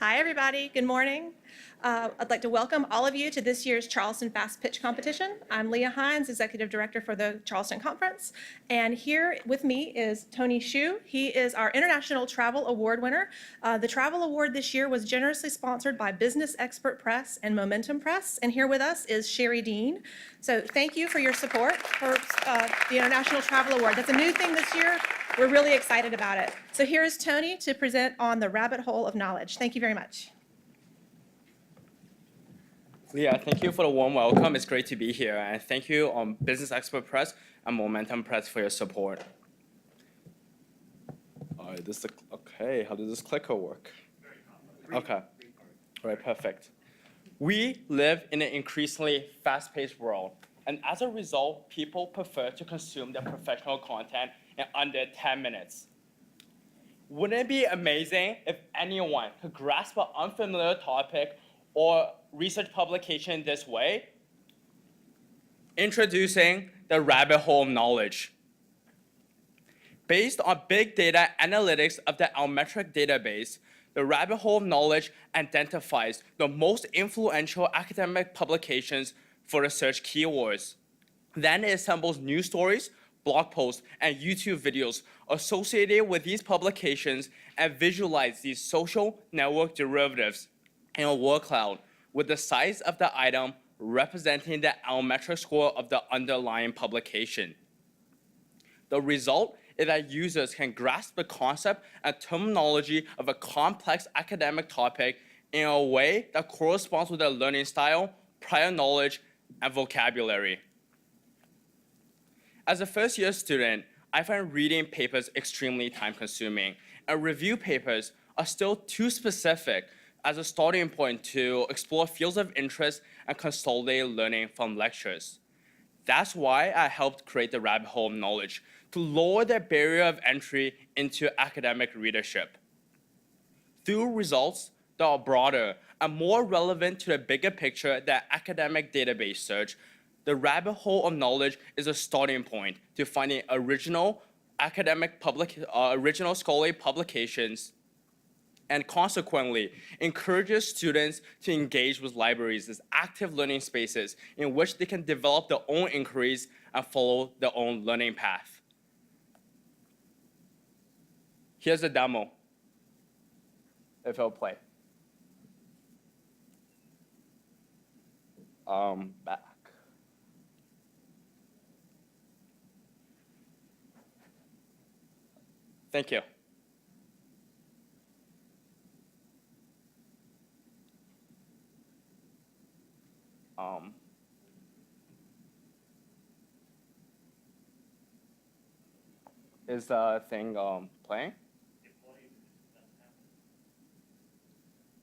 Hi, everybody. Good morning. I'd like to welcome all of you to this year's Charleston Fast Pitch Competition. I'm Leah Hines, Executive Director for the Charleston Conference. And here with me is Tony Hsu. He is our International Travel Award winner. The Travel Award this year was generously sponsored by Business Expert Press and Momentum Press. And here with us is Sherry Dean. So thank you for your support for the International Travel Award. That's a new thing this year. We're really excited about it. So here is Tony to present on the rabbit hole of knowledge. Thank you very much. Leah, thank you for the warm welcome. It's great to be here. And thank you Business Expert Press and Momentum Press for your support. All right, okay, how does this clicker work? Okay, all right, perfect. We live in an increasingly fast-paced world. And as a result, people prefer to consume their professional content in under 10 minutes. Wouldn't it be amazing if anyone could grasp an unfamiliar topic or research publication this way? Introducing the rabbit hole of knowledge. Based on big data analytics of the Almetric database, the rabbit hole of knowledge identifies the most influential academic publications for the search keywords. Then it assembles news stories, blog posts, and YouTube videos associated with these publications and visualize these social network derivatives in a word cloud with the size of the item representing the Almetric score of the underlying publication. The result is that users can grasp the concept and terminology of a complex academic topic in a way that corresponds with their learning style, prior knowledge, and vocabulary. As a first-year student, I find reading papers extremely time-consuming, and review papers are still too specific as a starting point to explore fields of interest and consolidate learning from lectures. That's why I helped create the rabbit hole of knowledge, to lower the barrier of entry into academic readership. Through results that are broader and more relevant to the bigger picture than academic database search, the rabbit hole of knowledge is a starting point to finding original original scholarly publications, and consequently encourages students to engage with libraries as active learning spaces in which they can develop their own inquiries and follow their own learning path. Here's a demo, if it'll play. Back. Thank you. Is the thing playing?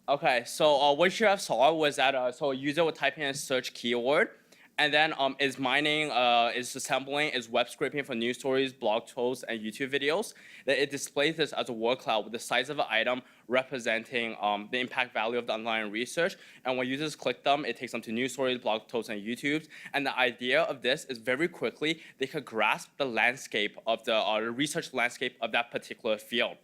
Okay, so what you have saw was that so a user would type in a search keyword, and then is mining, is assembling, is web scraping for news stories, blog posts, and YouTube videos. Then it displays this as a word cloud with the size of an item representing the impact value of the underlying research. And when users click them, it takes them to news stories, blog posts, and YouTubes. And the idea of this is very quickly they could grasp the landscape of the research landscape of that particular field.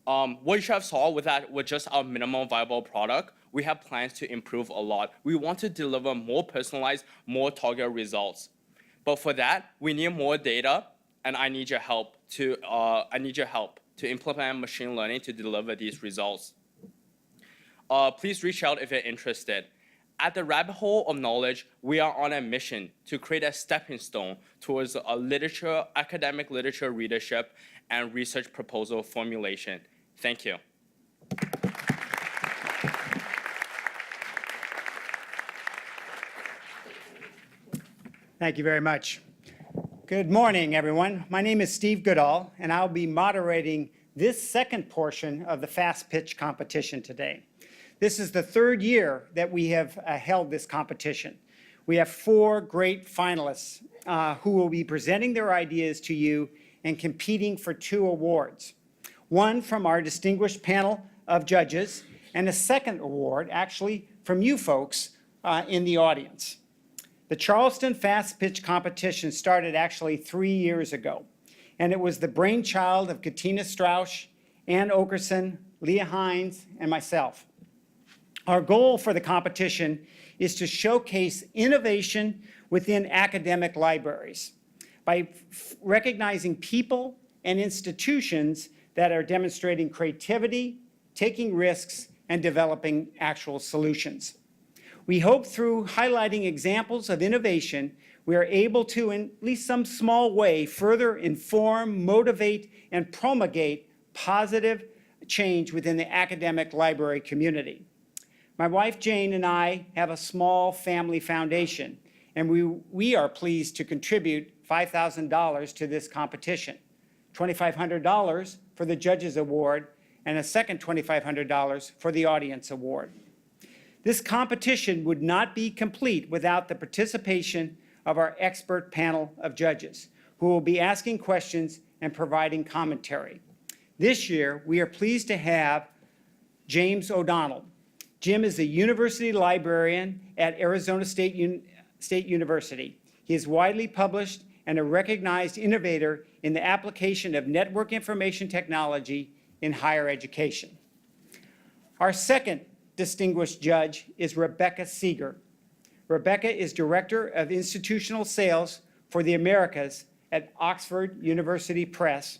What you have saw with that, with just our minimum viable product, we have plans to improve a lot. We want to deliver more personalized, more targeted results. But for that, we need more data, and I need your help to implement machine learning to deliver these results. Please reach out if you're interested. At the Rabbit Hole of Knowledge, we are on a mission to create a stepping stone towards a academic literature readership and research proposal formulation. Thank you. Thank you very much. Good morning, everyone. My name is Steve Goodall, and I'll be moderating this second portion of the Fast Pitch competition today. This is the third year that we have held this competition. We have 4 great finalists who will be presenting their ideas to you and competing for 2 awards. One from our distinguished panel of judges, and a second award actually from you folks in the audience. The Charleston Fast Pitch competition started actually 3 years ago, and it was the brainchild of Katina Strauss, Ann Okerson, Leah Hines, and myself. Our goal for the competition is to showcase innovation within academic libraries by recognizing people and institutions that are demonstrating creativity, taking risks, and developing actual solutions. We hope through highlighting examples of innovation, we are able to, in at least some small way, further inform, motivate, and promulgate positive change within the academic library community. My wife Jane and I have a small family foundation, and we are pleased to contribute $5,000 to this competition, $2,500 for the Judges Award, and a second $2,500 for the Audience Award. This competition would not be complete without the participation of our expert panel of judges, who will be asking questions and providing commentary. This year, we are pleased to have James O'Donnell. Jim is a university librarian at Arizona State University. He is widely published and a recognized innovator in the application of network information technology in higher education. Our second distinguished judge is Rebecca Seger. Rebecca is Director of Institutional Sales for the Americas at Oxford University Press.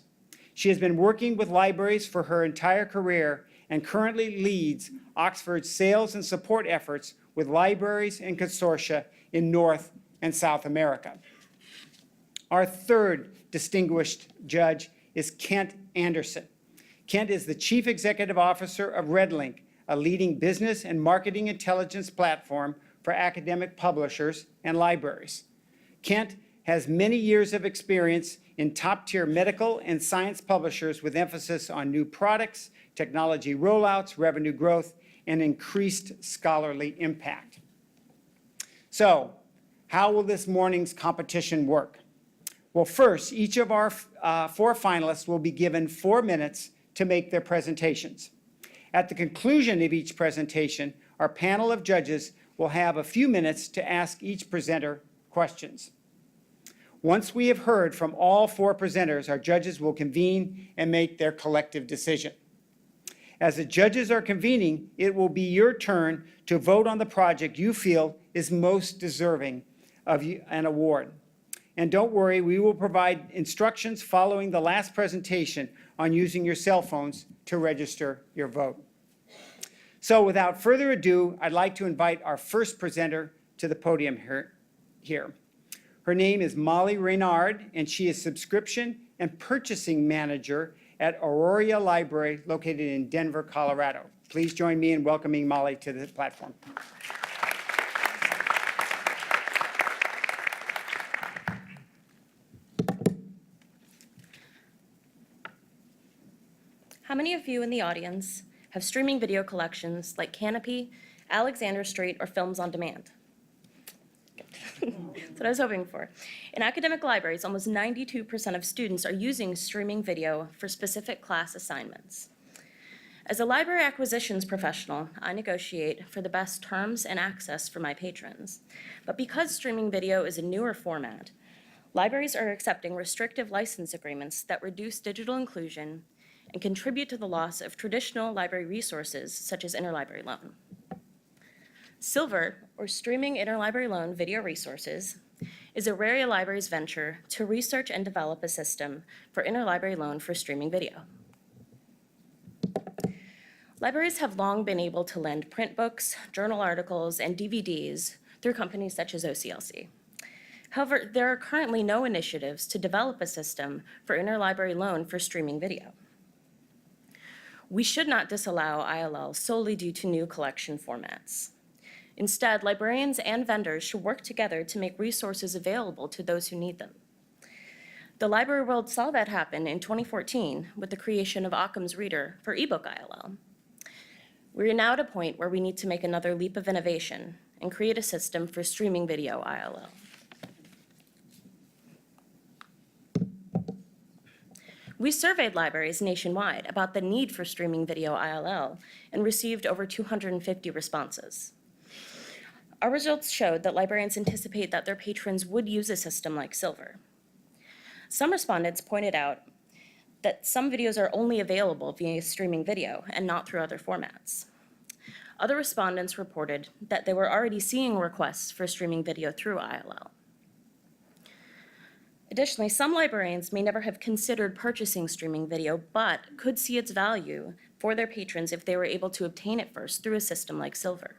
She has been working with libraries for her entire career and currently leads Oxford's sales and support efforts with libraries and consortia in North and South America. Our third distinguished judge is Kent Anderson. Kent is the Chief Executive Officer of RedLink, a leading business and marketing intelligence platform for academic publishers and libraries. Kent has many years of experience in top-tier medical and science publishers with emphasis on new products, technology rollouts, revenue growth, and increased scholarly impact. So, how will this morning's competition work? Well, first, each of our 4 finalists will be given 4 minutes to make their presentations. At the conclusion of each presentation, our panel of judges will have a few minutes to ask each presenter questions. Once we have heard from all 4 presenters, our judges will convene and make their collective decision. As the judges are convening, it will be your turn to vote on the project you feel is most deserving of an award. And don't worry, we will provide instructions following the last presentation on using your cell phones to register your vote. So without further ado, I'd like to invite our first presenter to the podium here. Her name is Molly Rainard, and she is Subscription and Purchasing Manager at Auraria Library located in Denver, Colorado. Please join me in welcoming Molly to the platform. How many of you in the audience have streaming video collections like Canopy, Alexander Street, or Films on Demand? That's what I was hoping for. In academic libraries, almost 92% of students are using streaming video for specific class assignments. As a library acquisitions professional, I negotiate for the best terms and access for my patrons. But because streaming video is a newer format, libraries are accepting restrictive license agreements that reduce digital inclusion and contribute to the loss of traditional library resources such as interlibrary loan. Silver, or Streaming Interlibrary Loan Video Resources, is Auraria Library's venture to research and develop a system for interlibrary loan for streaming video. Libraries have long been able to lend print books, journal articles, and DVDs through companies such as OCLC. However, there are currently no initiatives to develop a system for interlibrary loan for streaming video. We should not disallow ILL solely due to new collection formats. Instead, librarians and vendors should work together to make resources available to those who need them. The library world saw that happen in 2014 with the creation of Occam's Reader for ebook ILL. We are now at a point where we need to make another leap of innovation and create a system for streaming video ILL. We surveyed libraries nationwide about the need for streaming video ILL and received over 250 responses. Our results showed that librarians anticipate that their patrons would use a system like Silver. Some respondents pointed out that some videos are only available via streaming video and not through other formats. Other respondents reported that they were already seeing requests for streaming video through ILL. Additionally, some librarians may never have considered purchasing streaming video, but could see its value for their patrons if they were able to obtain it first through a system like Silver.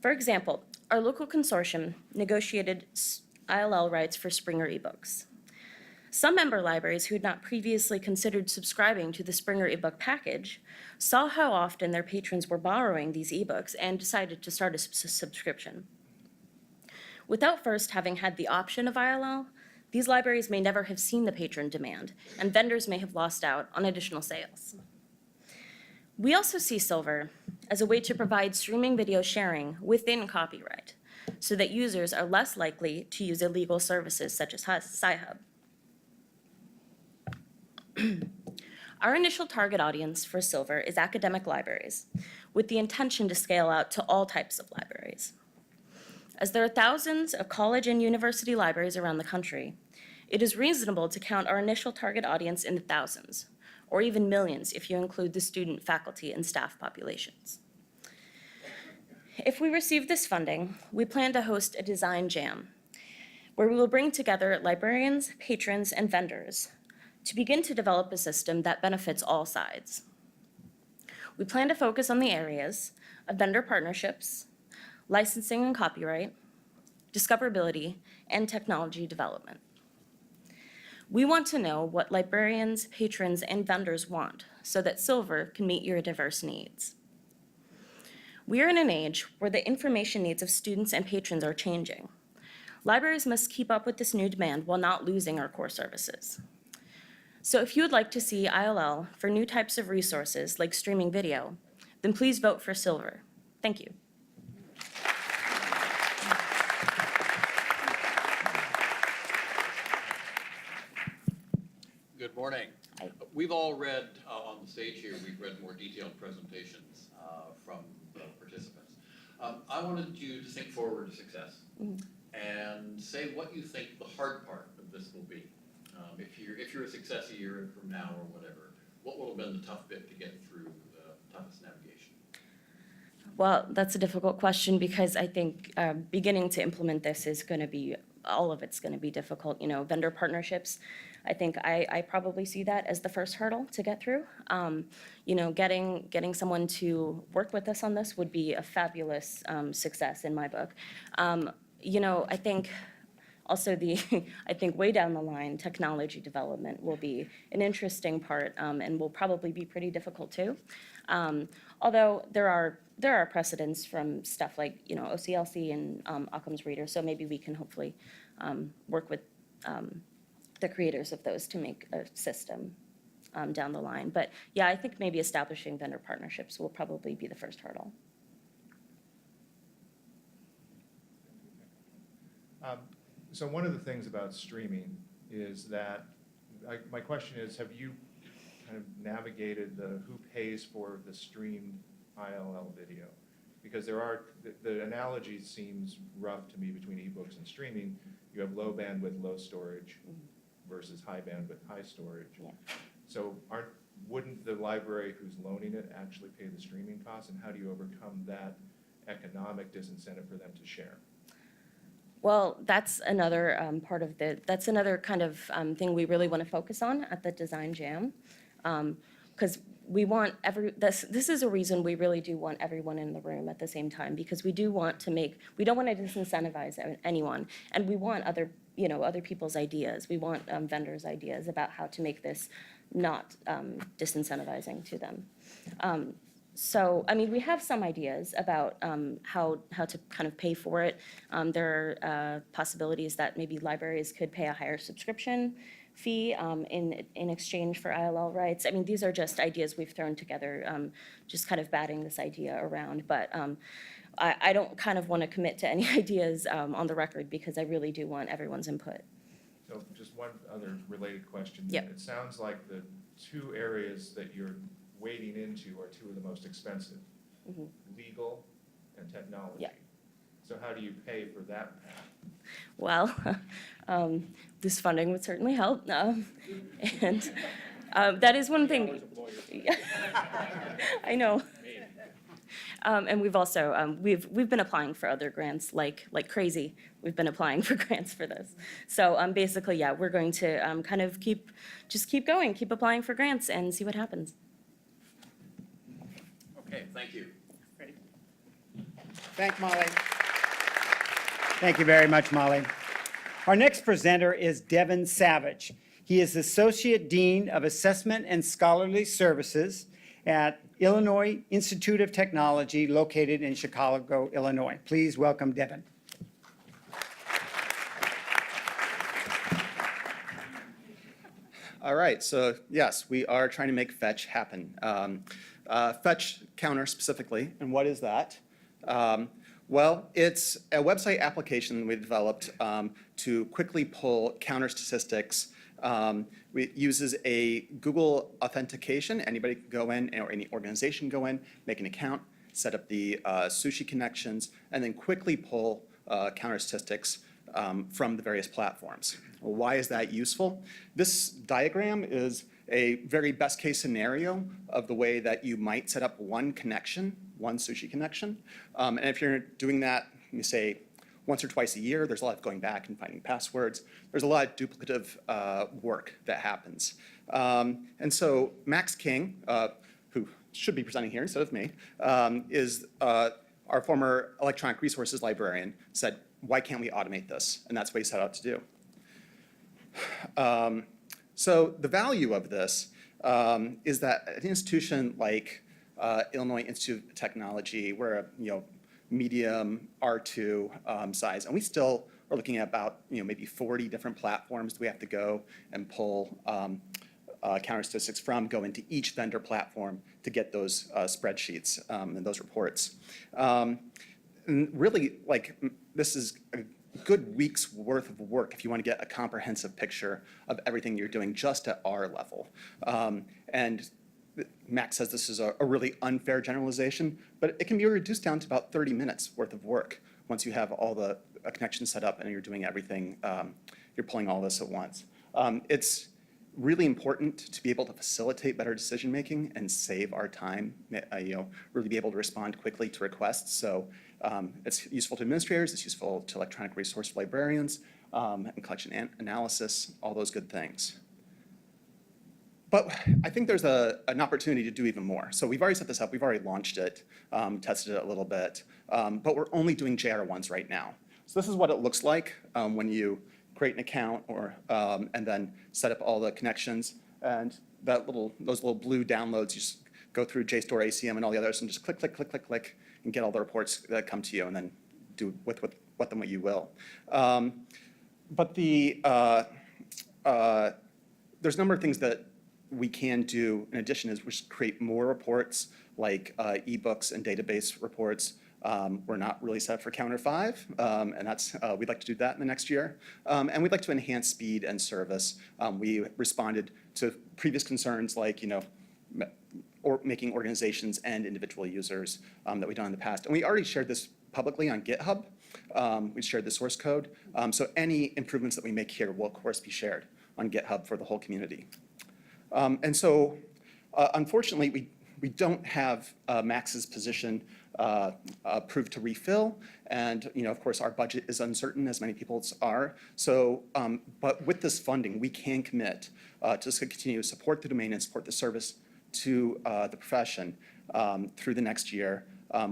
For example, our local consortium negotiated ILL rights for Springer ebooks. Some member libraries who had not previously considered subscribing to the Springer ebook package saw how often their patrons were borrowing these ebooks and decided to start a subscription. Without first having had the option of ILL, these libraries may never have seen the patron demand, and vendors may have lost out on additional sales. We also see Silver as a way to provide streaming video sharing within copyright, so that users are less likely to use illegal services such as Sci-Hub. Our initial target audience for Silver is academic libraries, with the intention to scale out to all types of libraries. As there are thousands of college and university libraries around the country, it is reasonable to count our initial target audience in the thousands, or even millions if you include the student, faculty, and staff populations. If we receive this funding, we plan to host a design jam, where we will bring together librarians, patrons, and vendors to begin to develop a system that benefits all sides. We plan to focus on the areas of vendor partnerships, licensing and copyright, discoverability, and technology development. We want to know what librarians, patrons, and vendors want so that Silver can meet your diverse needs. We are in an age where the information needs of students and patrons are changing. Libraries must keep up with this new demand while not losing our core services. So if you would like to see ILL for new types of resources like streaming video, then please vote for Silver. Thank you. Good morning. Hi. We've all read on the stage here, we've read more detailed presentations from the participants. I wanted you to think forward to success and say what you think the hard part of this will be. If you're a success a year from now or whatever, what will have been the tough bit to get through the toughest navigation? Well, that's a difficult question because I think beginning to implement this is going to be, all of it's going to be difficult. You know, vendor partnerships, I think I probably see that as the first hurdle to get through. You know, getting someone to work with us on this would be a fabulous success in my book. You know, I think also I think way down the line, technology development will be an interesting part and will probably be pretty difficult too. Although there are precedents from stuff like, you know, OCLC and Occam's Reader, so maybe we can hopefully work with the creators of those to make a system down the line. But yeah, I think maybe establishing vendor partnerships will probably be the first hurdle. So one of the things about streaming is that, my question is, have you kind of navigated who pays for the streamed ILL video? Because the analogy seems rough to me between ebooks and streaming. You have low bandwidth, low storage versus high bandwidth, high storage. Yeah. So wouldn't the library who's loaning it actually pay the streaming costs? And how do you overcome that economic disincentive for them to share? Well, that's another part of that's another kind of thing we really want to focus on at the Design Jam. Because we want this is a reason we really do want everyone in the room at the same time, because we don't want to disincentivize anyone. And we want other people's ideas. We want vendors' ideas about how to make this not disincentivizing to them. So, I mean, we have some ideas about how to kind of pay for it. There are possibilities that maybe libraries could pay a higher subscription fee in exchange for ILL rights. I mean, these are just ideas we've thrown together, just kind of batting this idea around. But I don't kind of want to commit to any ideas on the record because I really do want everyone's input. So just one other related question. Yep. It sounds like the two areas that you're wading into are two of the most expensive, legal and technology. Yep. So how do you pay for that path? Well, this funding would certainly help. And that is one thing. I know. And we've also, we've been applying for other grants like crazy. We've been applying for grants for this. So basically, yeah, we're going to kind of keep going, keep applying for grants and see what happens. Okay, thank you. Thank Molly. Thank you very much, Molly. Our next presenter is Devin Savage. He is Associate Dean of Assessment and Scholarly Services at Illinois Institute of Technology located in Chicago, Illinois. Please welcome Devin. All right, so yes, we are trying to make fetch happen. Fetch counter specifically, and what is that? Well, it's a website application we developed to quickly pull counter statistics. It uses a Google authentication. Anybody can go in, or any organization go in, make an account, set up the sushi connections, and then quickly pull counter statistics from the various platforms. Well, why is that useful? This diagram is a very best case scenario of the way that you might set up one connection, one sushi connection. And if you're doing that, you say once or twice a year, there's a lot of going back and finding passwords. There's a lot of duplicative work that happens. And so Max King, who should be presenting here instead of me, is our former electronic resources librarian, said, why can't we automate this? And that's what he set out to do. So the value of this is that an institution like Illinois Institute of Technology, we're a medium R2 size, and we still are looking at about maybe 40 different platforms that we have to go and pull counter statistics from, go into each vendor platform to get those spreadsheets and those reports. And really, this is a good week's worth of work if you want to get a comprehensive picture of everything you're doing just at our level. And Max says this is a really unfair generalization, but it can be reduced down to about 30 minutes worth of work once you have all the connections set up and you're doing everything, you're pulling all this at once. It's really important to be able to facilitate better decision-making and save our time, really be able to respond quickly to requests. So it's useful to administrators, it's useful to electronic resource librarians, and collection analysis, all those good things. But I think there's an opportunity to do even more. So we've already set this up, we've already launched it, tested it a little bit, but we're only doing JR1s right now. So this is what it looks like when you create an account and then set up all the connections. And those little blue downloads, you just go through JSTOR, ACM, and all the others, and just click, click, click, click, click, and get all the reports that come to you, and then do with them what you will. But there's a number of things that we can do in addition is we should create more reports like ebooks and database reports. We're not really set up for Counter 5, and we'd like to do that in the next year. And we'd like to enhance speed and service. We responded to previous concerns like, or making organizations and individual users that we've done in the past. And we already shared this publicly on GitHub. We shared the source code. So any improvements that we make here will, of course, be shared on GitHub for the whole community. And so, unfortunately, we don't have Max's position approved to refill. And, of course, our budget is uncertain, as many people's are. So, but with this funding, we can commit to continue to support the domain and support the service to the profession through the next year.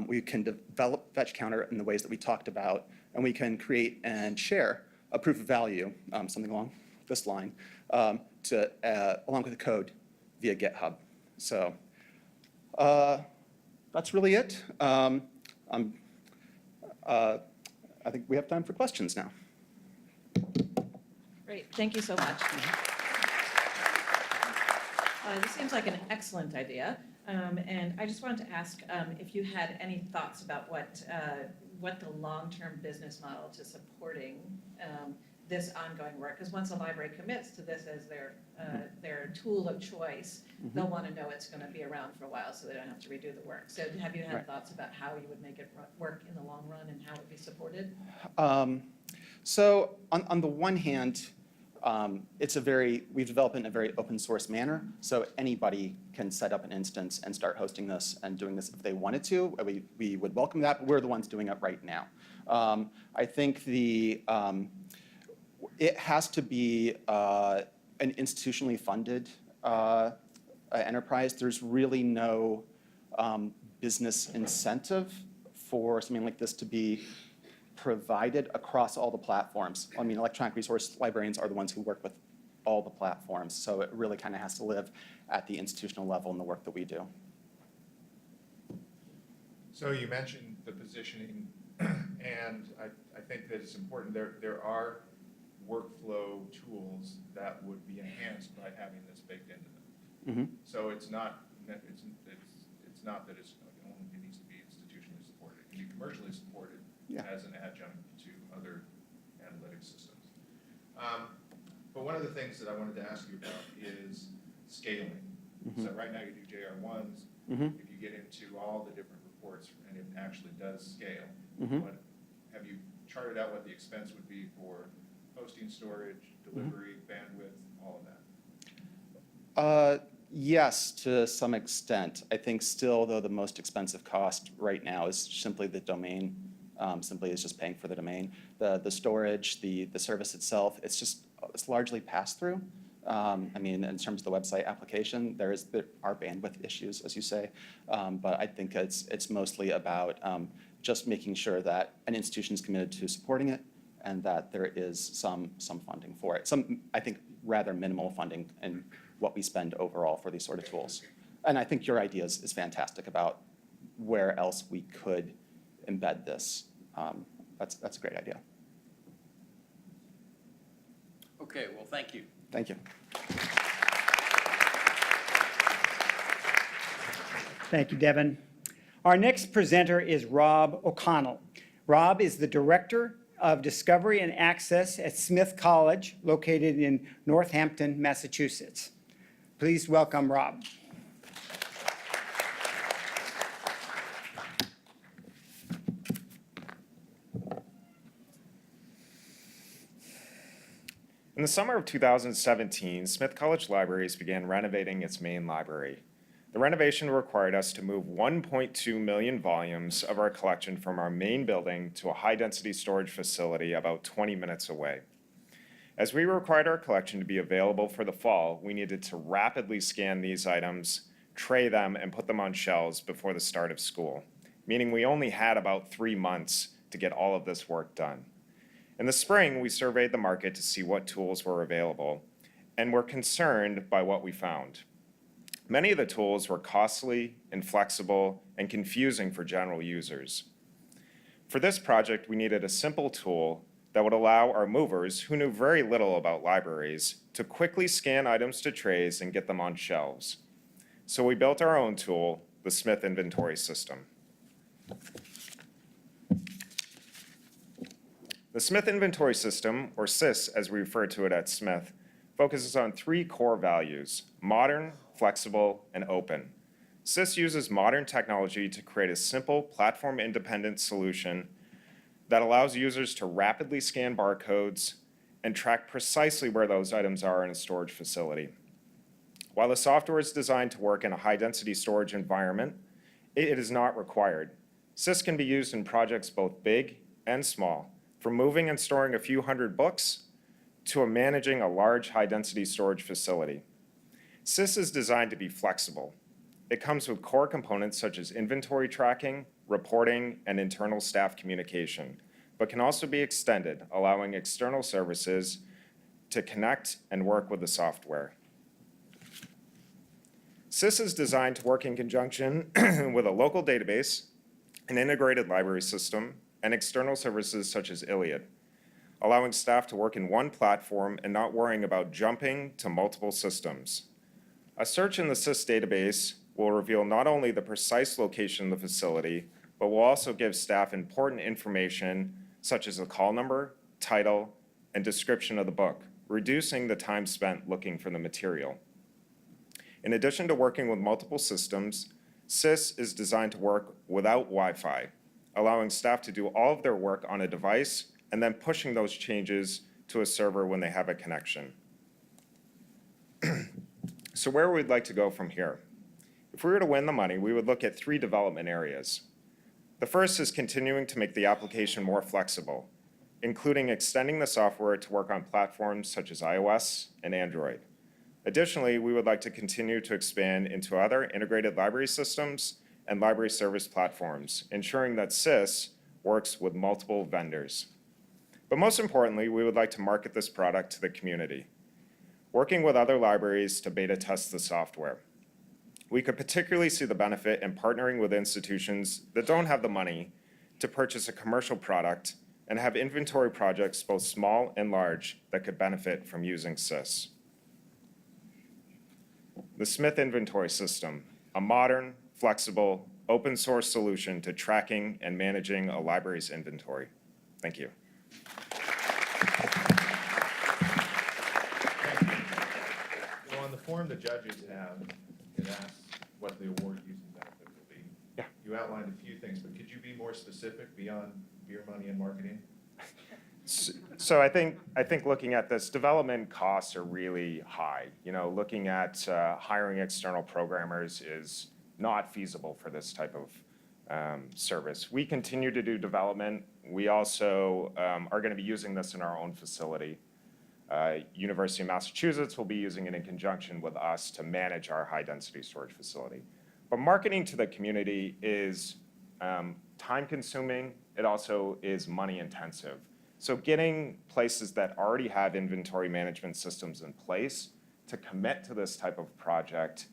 We can develop Fetch Counter in the ways that we talked about, and we can create and share a proof of value, something along this line, along with the code via GitHub. So that's really it. I think we have time for questions now. Great, thank you so much. This seems like an excellent idea, and I just wanted to ask if you had any thoughts about what the long-term business model to supporting this ongoing work, because once a library commits to this as their tool of choice, they'll want to know it's going to be around for a while so they don't have to redo the work. So have you had thoughts about how you would make it work in the long run and how it would be supported? So on the one hand, we've developed it in a very open source manner. So anybody can set up an instance and start hosting this and doing this if they wanted to. We would welcome that, but we're the ones doing it right now. I think it has to be an institutionally funded enterprise. There's really no business incentive for something like this to be provided across all the platforms. I mean, electronic resource librarians are the ones who work with all the platforms, so it really kind of has to live at the institutional level in the work that we do. So you mentioned the positioning, and I think that it's important. There are workflow tools that would be enhanced by having this baked into them. So it's not that it needs to be institutionally supported. It can be commercially supported as an adjunct to other analytics systems. But one of the things that I wanted to ask you about is scaling. So right now you do JR1s. If you get into all the different reports and it actually does scale, have you charted out what the expense would be for hosting, storage, delivery, bandwidth, all of that? Yes, to some extent. I think still, though, the most expensive cost right now is simply the domain. Simply is just paying for the domain. The storage, the service itself, it's largely pass through. I mean, in terms of the website application, there are bandwidth issues, as you say, but I think it's mostly about just making sure that an institution is committed to supporting it and that there is some funding for it. I think, rather minimal funding in what we spend overall for these sort of tools. And I think your idea is fantastic about where else we could embed this. That's a great idea. Okay, well, thank you. Thank you. Thank you, Devin. Our next presenter is Rob O'Connell. Rob is the Director of Discovery and Access at Smith College, located in Northampton, Massachusetts. Please welcome Rob. In the summer of 2017, Smith College Libraries began renovating its main library. The renovation required us to move 1.2 million volumes of our collection from our main building to a high-density storage facility about 20 minutes away. As we required our collection to be available for the fall, we needed to rapidly scan these items, tray them, and put them on shelves before the start of school, meaning we only had about 3 months to get all of this work done. In the spring, we surveyed the market to see what tools were available, and were concerned by what we found. Many of the tools were costly, inflexible, and confusing for general users. For this project, we needed a simple tool that would allow our movers, who knew very little about libraries, to quickly scan items to trays and get them on shelves. So we built our own tool, the Smith Inventory System. The Smith Inventory System, or SIS as we refer to it at Smith, focuses on 3 core values: modern, flexible, and open. SIS uses modern technology to create a simple, platform-independent solution that allows users to rapidly scan barcodes and track precisely where those items are in a storage facility. While the software is designed to work in a high-density storage environment, it is not required. SIS can be used in projects both big and small, from moving and storing a few hundred books to managing a large high-density storage facility. SIS is designed to be flexible. It comes with core components such as inventory tracking, reporting, and internal staff communication, but can also be extended, allowing external services to connect and work with the software. SIS is designed to work in conjunction with a local database, an integrated library system, and external services such as Iliad, allowing staff to work in one platform and not worrying about jumping to multiple systems. A search in the SIS database will reveal not only the precise location of the facility, but will also give staff important information such as the call number, title, and description of the book, reducing the time spent looking for the material. In addition to working with multiple systems, SIS is designed to work without Wi-Fi, allowing staff to do all of their work on a device and then pushing those changes to a server when they have a connection. So where we'd like to go from here? If we were to win the money, we would look at 3 development areas. The first is continuing to make the application more flexible, including extending the software to work on platforms such as iOS and Android. Additionally, we would like to continue to expand into other integrated library systems and library service platforms, ensuring that SIS works with multiple vendors. But most importantly, we would like to market this product to the community, working with other libraries to beta test the software. We could particularly see the benefit in partnering with institutions that don't have the money to purchase a commercial product and have inventory projects, both small and large, that could benefit from using SIS. The Smith Inventory System, a modern, flexible, open source solution to tracking and managing a library's inventory. Thank you. So on the form the judges have, it asks what the award use and benefit will be. Yeah. You outlined a few things, but could you be more specific beyond beer money and marketing? So I think looking at this, development costs are really high. You know, looking at hiring external programmers is not feasible for this type of service. We continue to do development. We also are going to be using this in our own facility. University of Massachusetts will be using it in conjunction with us to manage our high-density storage facility. But marketing to the community is time-consuming. It also is money-intensive. So getting places that already have inventory management systems in place to commit to this type of project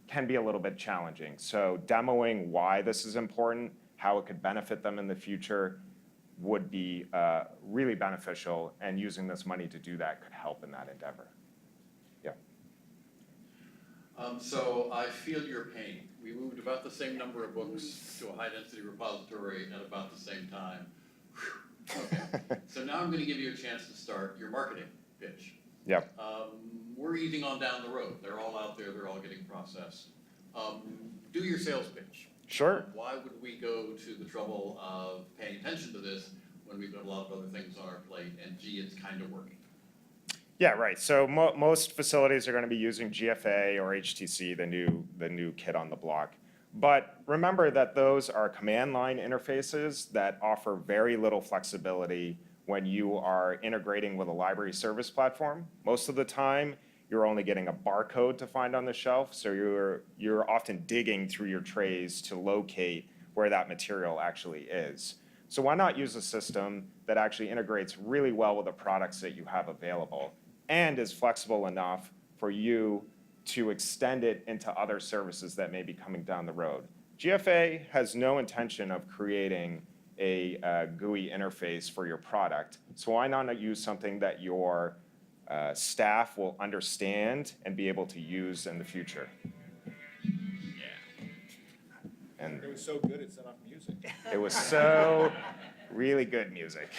can be a little bit challenging. So demoing why this is important, how it could benefit them in the future would be really beneficial, and using this money to do that could help in that endeavor. Yeah. So I feel your pain. We moved about the same number of books to a high-density repository at about the same time. Whew. Okay. So now I'm going to give you a chance to start your marketing pitch. Yep. We're easing on down the road. They're all out there. They're all getting processed. Do your sales pitch. Sure. Why would we go to the trouble of paying attention to this when we've got a lot of other things on our plate and gee, it's kind of working? Yeah, right. So most facilities are going to be using GFA or HTC, the new kid on the block. But remember that those are command line interfaces that offer very little flexibility when you are integrating with a library service platform. Most of the time, you're only getting a barcode to find on the shelf, so you're often digging through your trays to locate where that material actually is. So why not use a system that actually integrates really well with the products that you have available and is flexible enough for you to extend it into other services that may be coming down the road. GFA has no intention of creating a GUI interface for your product, so why not use something that your staff will understand and be able to use in the future? And It was so good it set off music. it was so really good music.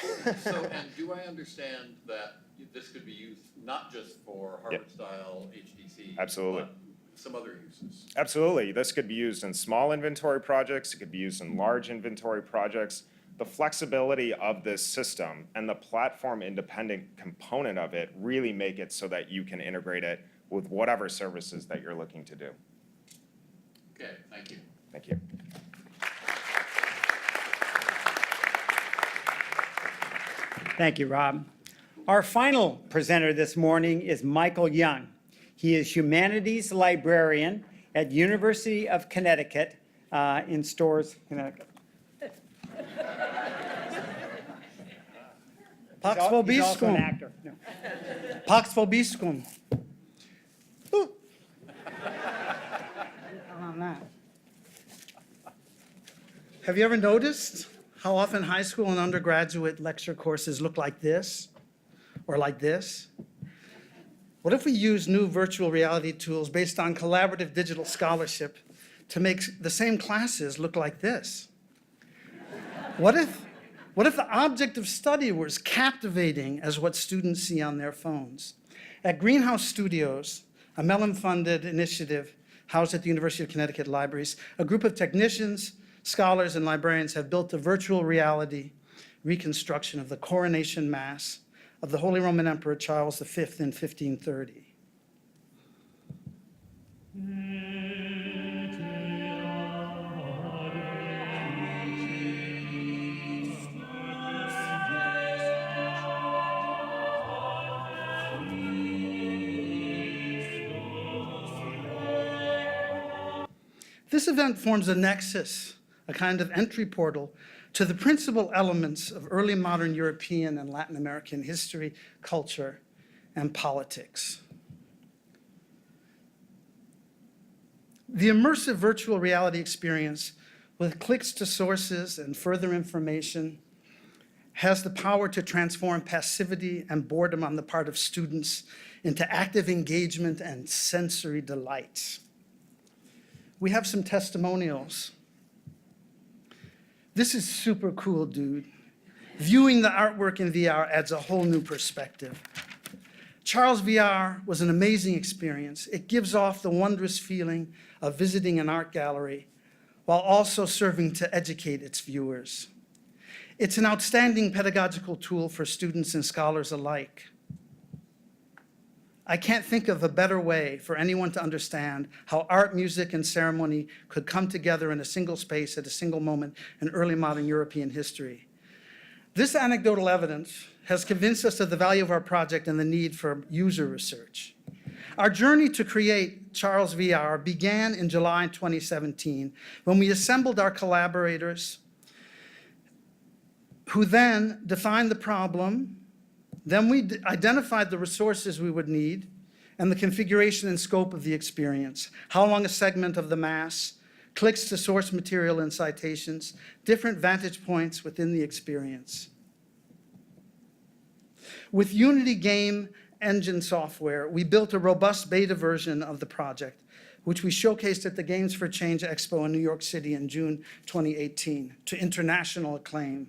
So, and do I understand that this could be used not just for Harvard-style HDC? Absolutely. But some other uses? Absolutely. This could be used in small inventory projects. It could be used in large inventory projects. The flexibility of this system and the platform-independent component of it really make it so that you can integrate it with whatever services that you're looking to do. Okay, thank you. Thank you. Thank you, Rob. Our final presenter this morning is Michael Young. He is Humanities Librarian at University of Connecticut in Storrs, Connecticut. Pax He's also an vobiscum. actor. No. Pax vobiscum. Ooh. On that. Have you ever noticed how often high school and undergraduate lecture courses look like this or like this? What if we use new virtual reality tools based on collaborative digital scholarship to make the same classes look like this? What if the object of study was captivating as what students see on their phones? At Greenhouse Studios, a Mellon-funded initiative housed at the University of Connecticut Libraries, a group of technicians, scholars, and librarians have built a virtual reality reconstruction of the coronation mass of the Holy Roman Emperor Charles V in 1530. This event forms a nexus, a kind of entry portal to the principal elements of early modern European and Latin American history, culture, and politics. The immersive virtual reality experience with clicks to sources and further information has the power to transform passivity and boredom on the part of students into active engagement and sensory delight. We have some testimonials. This is super cool, dude. Viewing the artwork in VR adds a whole new perspective. Charles VR was an amazing experience. It gives off the wondrous feeling of visiting an art gallery while also serving to educate its viewers. It's an outstanding pedagogical tool for students and scholars alike. I can't think of a better way for anyone to understand how art, music, and ceremony could come together in a single space at a single moment in early modern European history. This anecdotal evidence has convinced us of the value of our project and the need for user research. Our journey to create Charles VR began in July 2017 when we assembled our collaborators who then defined the problem. Then we identified the resources we would need and the configuration and scope of the experience, how long a segment of the mass, clicks to source material and citations, different vantage points within the experience. With Unity game engine software, we built a robust beta version of the project, which we showcased at the Games for Change Expo in New York City in June 2018 to international acclaim.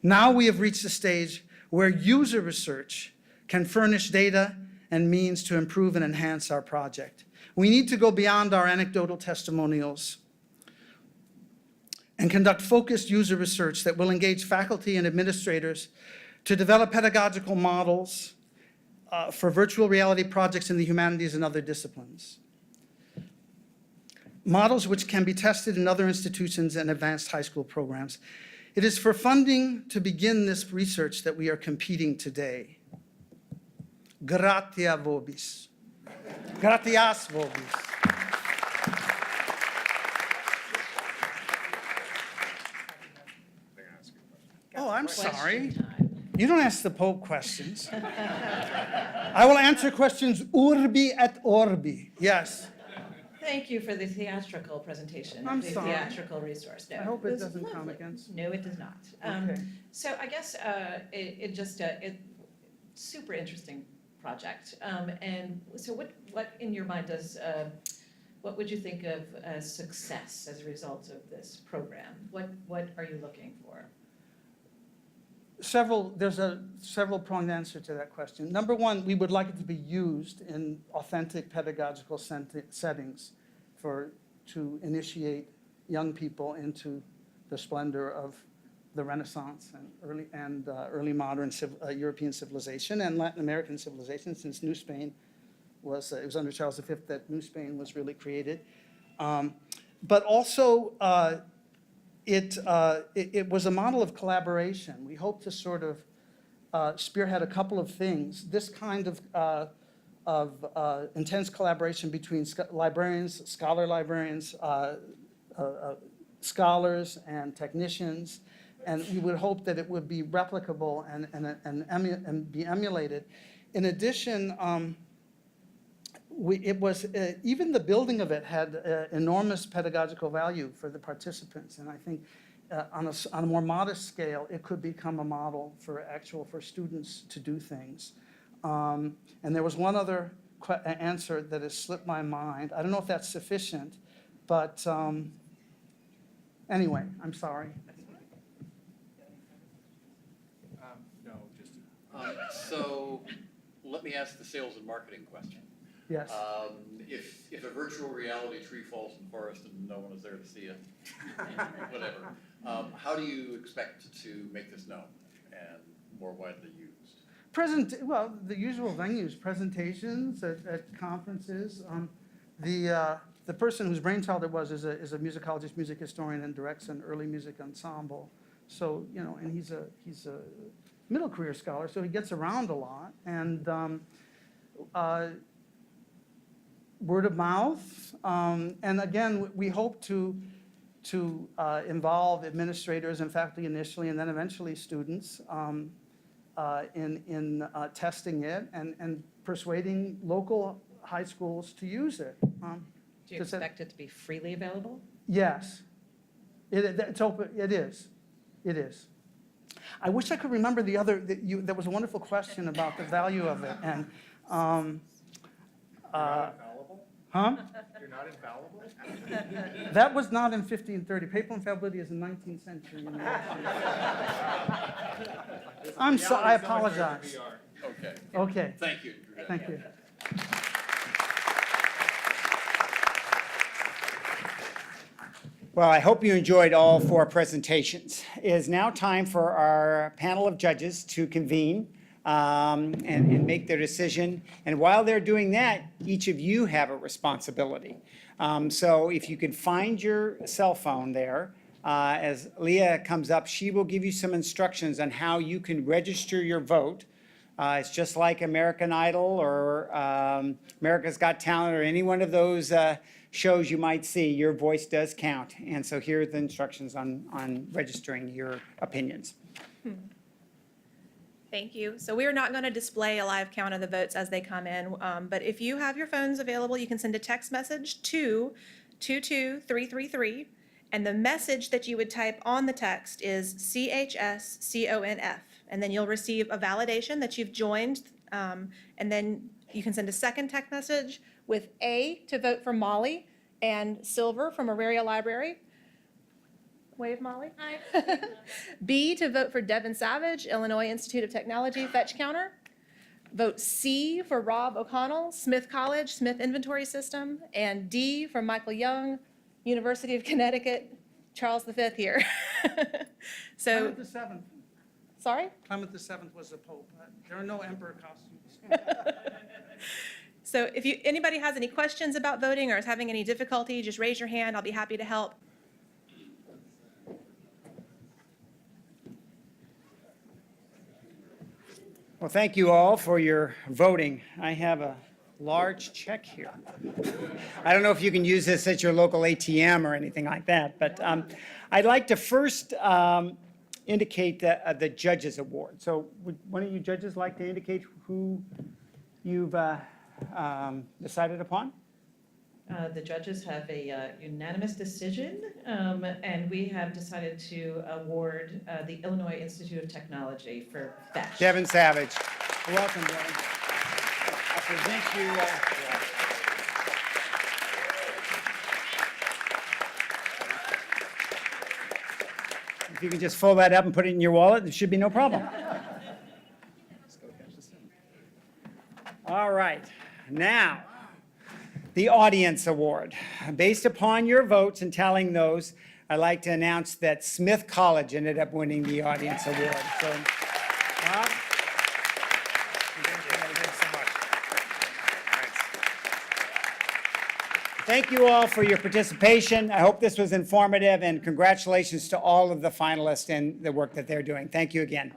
Now we have reached a stage where user research can furnish data and means to improve and enhance our project. We need to go beyond our anecdotal testimonials and conduct focused user research that will engage faculty and administrators to develop pedagogical models for virtual reality projects in the humanities and other disciplines. Models which can be tested in other institutions and advanced high school programs. It is for funding to begin this research that we are competing today. Gratia vobis. Gratias vobis. Oh, I'm sorry. Question time. You don't ask the Pope questions. I will answer questions urbi et orbi. Yes. Thank you for the theatrical presentation. I'm the sorry. Theatrical resource. No, I hope it was doesn't count lovely. against. No, it does not. Okay. So I guess super interesting project. And so what in your mind what would you think of as success as a result of this program? What are you looking for? There's a several-pronged answer to that question. Number one, we would like it to be used in authentic pedagogical settings to initiate young people into the splendor of the Renaissance and early modern European civilization and Latin American civilization, since New Spain it was under Charles V that New Spain was really created. But also, it was a model of collaboration. We hope to sort of spearhead a couple of things. This kind of intense collaboration between librarians, scholar librarians, scholars, and technicians. And we would hope that it would be replicable and be emulated. In addition, even the building of it had enormous pedagogical value for the participants, and I think on a more modest scale, it could become a model for students to do things. And there was one other answer that has slipped my mind. I don't know if that's sufficient, but anyway, I'm sorry. No, just. So let me ask the sales and marketing question. Yes. If a virtual reality tree falls in the forest and no one is there to see it, whatever, How do you expect to make this known and more widely used? Well, the usual venues, presentations at conferences. The person whose brainchild it was is a musicologist, music historian, and directs an early music ensemble. So, and he's a middle career scholar, so he gets around a lot. And word of mouth. And again, we hope to involve administrators and faculty initially, and then eventually students in testing it and persuading local high schools to use it. Do you expect it to be freely available? Yes, it's open. It is. It is. I wish I could remember the other. There was a wonderful question about the value of it, and Infallible? huh? You're not infallible? That was not in 1530. Papal infallibility is in 19th century. I'm sorry. I apologize. Okay, Okay. thank you. Thank you. Well, I hope you enjoyed all 4 presentations. It is now time for our panel of judges to convene and make their decision. And while they're doing that, each of you have a responsibility. So if you could find your cell phone there, as Leah comes up, she will give you some instructions on how you can register your vote. It's just like American Idol or America's Got Talent or any one of those shows you might see. Your voice does count. And so here are the instructions on registering your opinions. Thank you. So we are not going to display a live count of the votes as they come in, but if you have your phones available, you can send a text message to 22333, and the message that you would type on the text is CHSCONF, and then you'll receive a validation that you've joined, and then you can send a second text message with A to vote for Molly and Silver from Auraria Library. Wave, Molly. Hi. B to vote for Devin Savage, Illinois Institute of Technology, Fetch Counter. Vote C for Rob O'Connell, Smith College, Smith Inventory System. And D for Michael Young, University of Connecticut, Charles V here. So, Clement the 7th. sorry? Clement the 7th was the Pope. There are no emperor costumes. So if anybody has any questions about voting or is having any difficulty, just raise your hand. I'll be happy to help. Well, thank you all for your voting. I have a large check here. I don't know if you can use this at your local ATM or anything like that, but I'd like to first indicate the Judges Award. So would one of you judges like to indicate who you've decided upon? The judges have a unanimous decision, and we have decided to award the Illinois Institute of Technology for Fetch. Devin Savage. Welcome, Devin. I present you. If you can just fold that up and put it in your wallet, there should be no problem. All right. Now, the Audience Award. Based upon your votes and tallying those, I'd like to announce that Smith College ended up winning the Audience Award. So, Rob? Thank you all for your participation. I hope this was informative, and congratulations to all of the finalists and the work that they're doing. Thank you again.